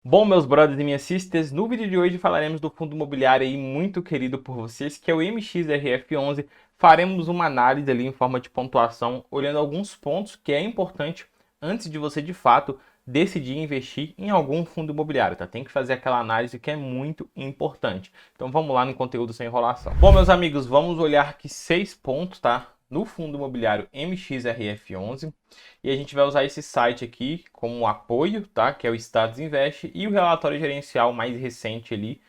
Bom, meus brothers e minhas sisters, no vídeo de hoje falaremos do fundo imobiliário aí muito querido por vocês, que é o MXRF11. Faremos uma análise ali em forma de pontuação, olhando alguns pontos que é importante antes de você de fato decidir investir em algum fundo imobiliário, tá? Tem que fazer aquela análise que é muito importante. Então vamos lá no conteúdo sem enrolação. Bom, meus amigos, vamos olhar aqui 6 pontos, tá? No fundo imobiliário MXRF11. E a gente vai usar esse site aqui como apoio, tá? Que é o Status Invest e o relatório gerencial mais recente ali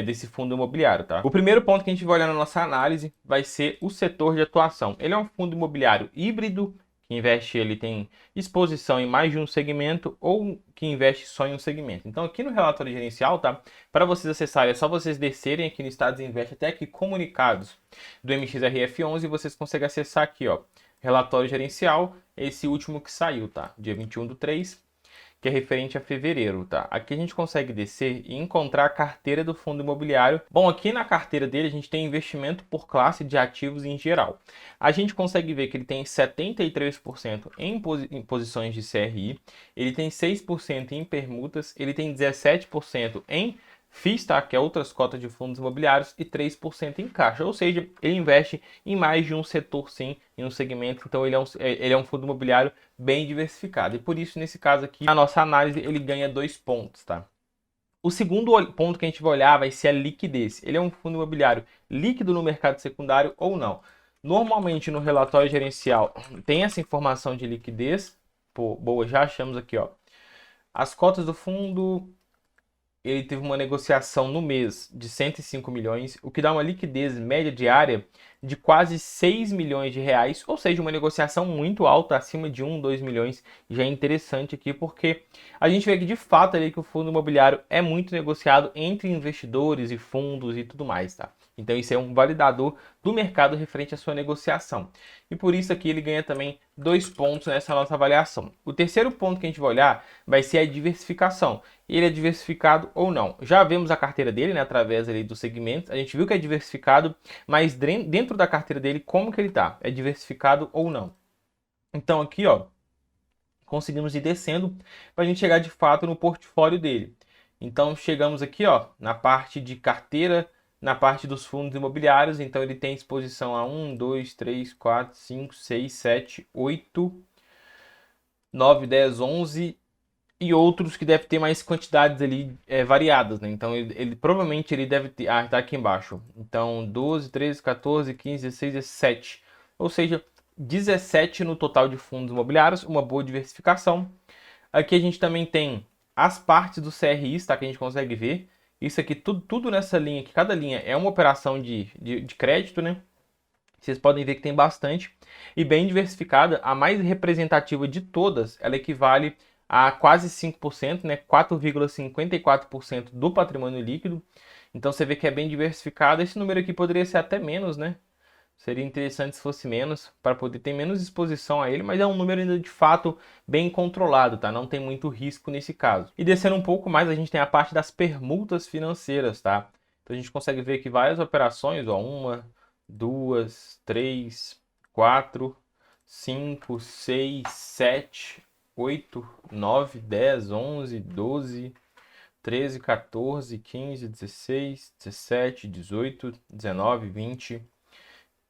desse fundo imobiliário, tá? O primeiro ponto que a gente vai olhar na nossa análise vai ser o setor de atuação. Ele é um fundo imobiliário híbrido, que investe, ele tem exposição em mais de um segmento ou que investe só em um segmento. Então aqui no relatório gerencial, tá? Para vocês acessarem, é só vocês descerem aqui no Status Invest até aqui comunicados do MXRF11 e vocês conseguem acessar aqui, ó, relatório gerencial, esse último que saiu, tá? Dia 21/3, que é referente a fevereiro, tá? Aqui a gente consegue descer e encontrar a carteira do fundo imobiliário. Bom, aqui na carteira dele a gente tem investimento por classe de ativos em geral. A gente consegue ver que ele tem 73% em posições de CRI, ele tem 6% em permutas, ele tem 17% em FIIs, tá? Que é outras cotas de fundos imobiliários, e 3% em caixa. Ou seja, ele investe em mais de um setor, sim, em um segmento. Então ele é um fundo imobiliário bem diversificado. E por isso, nesse caso aqui, na nossa análise, ele ganha 2 pontos, tá? O segundo ponto que a gente vai olhar vai ser a liquidez. Ele é um fundo imobiliário líquido no mercado secundário ou não? Normalmente no relatório gerencial tem essa informação de liquidez. Pô, boa, já achamos aqui, ó. As cotas do fundo, ele teve uma negociação no mês de 105 milhões, o que dá uma liquidez média diária de quase 6 milhões de reais, ou seja, uma negociação muito alta, acima de 2 milhões. Já é interessante aqui, porque a gente vê que de fato ali que o fundo imobiliário é muito negociado entre investidores e fundos e tudo mais, tá? Então isso é um validador do mercado referente à sua negociação. E por isso aqui ele ganha também 2 pontos nessa nossa avaliação. O terceiro ponto que a gente vai olhar vai ser a diversificação. Ele é diversificado ou não? Já vemos a carteira dele, né, através ali dos segmentos. A gente viu que é diversificado, mas dentro da carteira dele, como que ele tá? É diversificado ou não? Então aqui, ó, conseguimos ir descendo para a gente chegar de fato no portfólio dele. Então chegamos aqui, ó, na parte de carteira, na parte dos fundos imobiliários. Então ele tem exposição a 2, 3, 4, 5, 6, 7, 8, 9, 10, 11 e outros que deve ter mais quantidades ali variadas, né? Então provavelmente ele deve ter, tá aqui embaixo. Então 12, 13, 14, 15, 16, 17. Ou seja, 17 no total de fundos imobiliários, uma boa diversificação. Aqui a gente também tem as partes do CRIs, tá? Que a gente consegue ver. Isso aqui, tudo nessa linha aqui, cada linha é uma operação de crédito, né? Vocês podem ver que tem bastante e bem diversificada. A mais representativa de todas, ela equivale a quase 5%, né? 4,54% do patrimônio líquido. Então você vê que é bem diversificado. Esse número aqui poderia ser até menos, né? Seria interessante se fosse menos, para poder ter menos exposição a ele, mas é um número ainda de fato bem controlado, tá? Não tem muito risco nesse caso. E descendo um pouco mais, a gente tem a parte das permutas financeiras, tá? Então a gente consegue ver que várias operações, ó,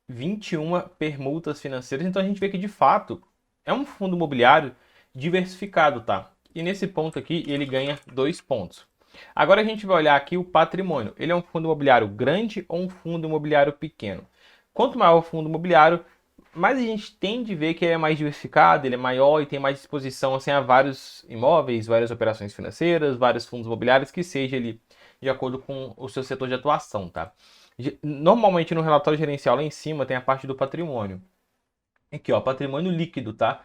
21 permutas financeiras. Então a gente vê que de fato é um fundo imobiliário diversificado, tá? E nesse ponto aqui ele ganha 2 pontos. Agora a gente vai olhar aqui o patrimônio. Ele é um fundo imobiliário grande ou um fundo imobiliário pequeno? Quanto maior o fundo imobiliário, mais a gente tende a ver que ele é mais diversificado, ele é maior e tem mais disposição assim, a vários imóveis, várias operações financeiras, vários fundos imobiliários, que seja ali de acordo com o seu setor de atuação, tá? Normalmente no relatório gerencial lá em cima tem a parte do patrimônio. Aqui, ó, patrimônio líquido, tá?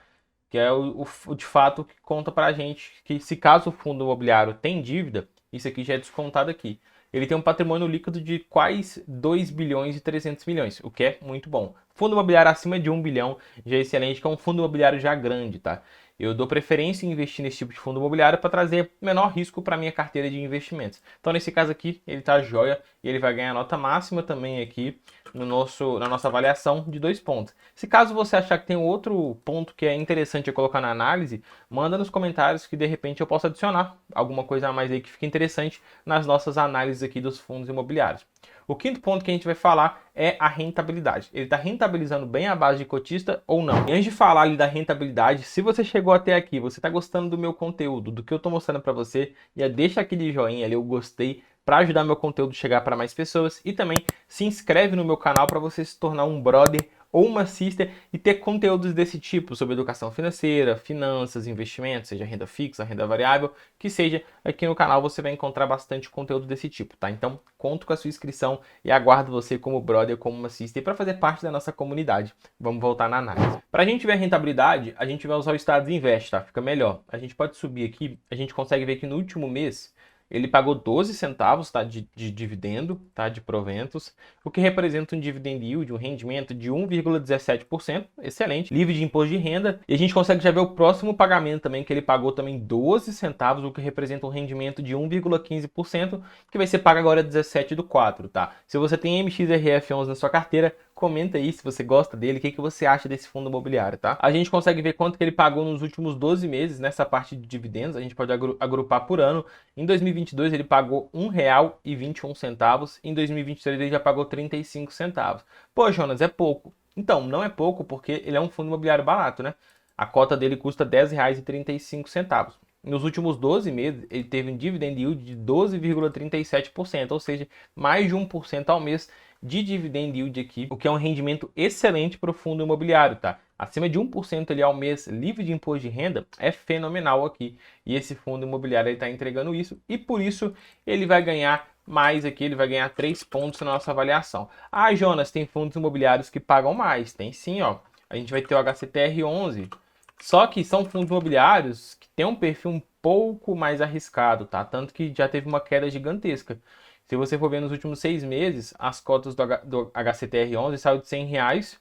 Que é o de fato que conta pra gente que se caso o fundo imobiliário tem dívida, isso aqui já é descontado aqui. Ele tem um patrimônio líquido de quase 2 bilhões e 300 milhões, o que é muito bom. Fundo imobiliário acima de 1 bilhão já é excelente, que é um fundo imobiliário já grande, tá? Eu dou preferência em investir nesse tipo de fundo imobiliário para trazer menor risco para minha carteira de investimentos. Então, nesse caso aqui, ele está joia e ele vai ganhar nota máxima também aqui no na nossa avaliação de 2 pontos. Se caso você achar que tem outro ponto que é interessante eu colocar na análise, manda nos comentários que de repente eu possa adicionar alguma coisa a mais aí que fique interessante nas nossas análises aqui dos fundos imobiliários. O quinto ponto que a gente vai falar é a rentabilidade. Ele está rentabilizando bem a base de cotista ou não? E antes de falar ali da rentabilidade, se você chegou até aqui, você está gostando do meu conteúdo, do que eu estou mostrando para você, já deixa aquele joinha ali, eu gostei, para ajudar meu conteúdo a chegar para mais pessoas. E também se inscreve no meu canal para você se tornar um brother ou uma sister e ter conteúdos desse tipo sobre educação financeira, finanças, investimentos, seja renda fixa, renda variável, que seja, aqui no canal você vai encontrar bastante conteúdo desse tipo, tá? Então, conto com a sua inscrição e aguardo você como brother, como uma sister, para fazer parte da nossa comunidade. Vamos voltar na análise. Para a gente ver a rentabilidade, a gente vai usar o Status Invest, tá? Fica melhor. A gente pode subir aqui, a gente consegue ver que no último mês ele pagou 12 centavos, tá, de dividendo, tá, de proventos, o que representa um dividend yield, um rendimento de 1,17%, excelente, livre de imposto de renda. E a gente consegue já ver o próximo pagamento também, que ele pagou também 12 centavos, o que representa um rendimento de 1,15%, que vai ser pago agora 17/4, tá? Se você tem MXRF11 na sua carteira, comenta aí se você gosta dele, o que você acha desse fundo imobiliário, tá? A gente consegue ver quanto que ele pagou nos últimos 12 meses nessa parte de dividendos, a gente pode agrupar por ano. Em 2022 ele pagou R$ 1,21, em 2023 ele já pagou 35 centavos. Pô, Jonas, é pouco. Então, não é pouco porque ele é um fundo imobiliário barato, né? A cota dele custa R$ 10,35. Nos últimos 12 meses, ele teve um dividend yield de 12,37%, ou seja, mais de 1% ao mês de dividend yield aqui, o que é um rendimento excelente para o fundo imobiliário, tá? Acima de 1% ali ao mês, livre de imposto de renda, é fenomenal aqui. E esse fundo imobiliário está entregando isso, e por isso ele vai ganhar mais aqui, ele vai ganhar 3 pontos na nossa avaliação. Ah, Jonas, tem fundos imobiliários que pagam mais? Tem sim, ó. A gente vai ter o HCTR11, só que são fundos imobiliários que têm um perfil um pouco mais arriscado, tá? Tanto que já teve uma queda gigantesca. Se você for ver nos últimos 6 meses, as cotas do HCTR11 saiu de R$ 100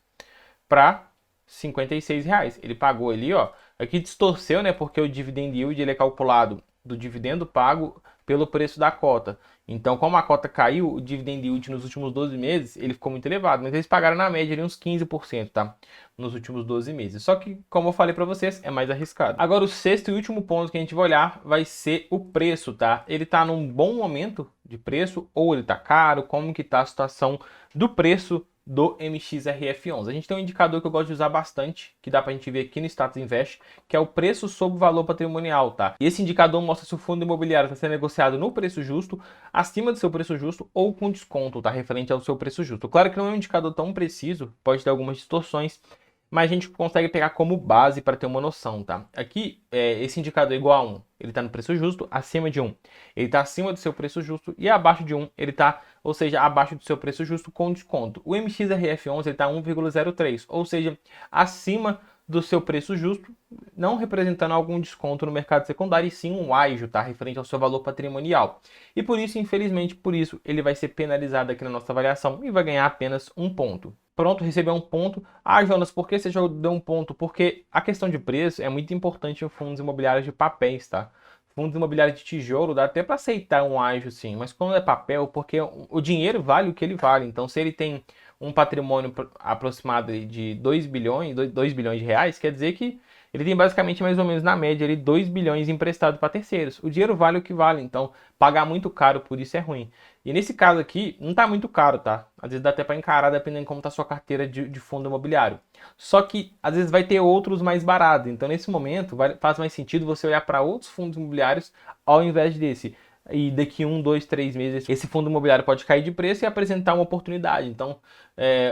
para R$ 56. Ele pagou ali, ó. Aqui distorceu, né? Porque o dividend yield ele é calculado do dividendo pago pelo preço da cota. Então, como a cota caiu, o dividend yield nos últimos 12 meses, ele ficou muito elevado. Mas eles pagaram na média ali uns 15%, tá? Nos últimos 12 meses. Só que, como eu falei para vocês, é mais arriscado. Agora, o sexto e último ponto que a gente vai olhar vai ser o preço, tá? Ele tá num bom momento de preço ou ele tá caro? Como que tá a situação do preço do MXRF11. A gente tem um indicador que eu gosto de usar bastante, que dá pra gente ver aqui no Status Invest, que é o preço sobre valor patrimonial, tá? E esse indicador mostra se o fundo imobiliário está sendo negociado no preço justo, acima do seu preço justo ou com desconto, tá? Referente ao seu preço justo. Claro que não é um indicador tão preciso, pode ter algumas distorções, mas a gente consegue pegar como base para ter uma noção, tá? Aqui, esse indicador é igual a 1, ele está no preço justo, acima de 1. Ele está acima do seu preço justo e abaixo de 1, ele está, ou seja, abaixo do seu preço justo com desconto. O MXRF11 está 1,03, ou seja, acima do seu preço justo, não representando algum desconto no mercado secundário, e sim um ágio, tá? Referente ao seu valor patrimonial. E por isso, infelizmente, por isso, ele vai ser penalizado aqui na nossa avaliação e vai ganhar apenas 1 ponto. Pronto, recebeu 1 ponto. Ah, Jonas, por que você já deu 1 ponto? Porque a questão de preço é muito importante em fundos imobiliários de papéis, tá? Fundos imobiliários de tijolo dá até para aceitar um ágio, sim, mas quando é papel, porque o dinheiro vale o que ele vale. Então, se ele tem um patrimônio aproximado de 2 bilhões, 2 bilhões de reais, quer dizer que ele tem basicamente mais ou menos na média ali 2 bilhões emprestado para terceiros. O dinheiro vale o que vale, então pagar muito caro por isso é ruim. E nesse caso aqui, não está muito caro, tá? Às vezes dá até para encarar dependendo de como está a sua carteira de fundo imobiliário. Só que às vezes vai ter outros mais baratos. Então nesse momento faz mais sentido você olhar para outros fundos imobiliários ao invés desse. E daqui 1, 2, 3 meses esse fundo imobiliário pode cair de preço e apresentar uma oportunidade. Então,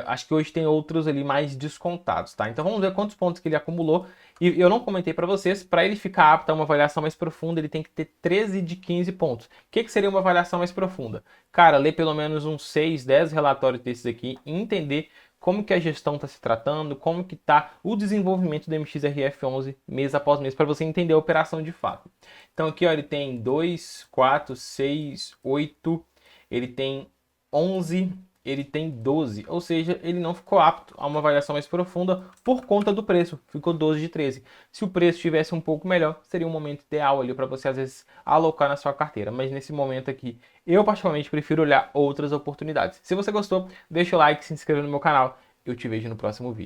acho que hoje tem outros ali mais descontados, tá? Então vamos ver quantos pontos que ele acumulou. E eu não comentei para vocês, para ele ficar apto a uma avaliação mais profunda, ele tem que ter 13 de 15 pontos. O que seria uma avaliação mais profunda? Cara, ler pelo menos uns 6, 10 relatórios desses aqui e entender como que a gestão está se tratando, como que está o desenvolvimento do MXRF11 mês após mês, para você entender a operação de fato. Então aqui ó, ele tem 2, 4, 6, 8, ele tem 11, ele tem 12, ou seja, ele não ficou apto a uma avaliação mais profunda por conta do preço, ficou 12 de 13. Se o preço estivesse um pouco melhor, seria um momento ideal ali para você às vezes alocar na sua carteira, mas nesse momento aqui, eu particularmente prefiro olhar outras oportunidades. Se você gostou, deixa o like, se inscreva no meu canal, eu te vejo no próximo vídeo.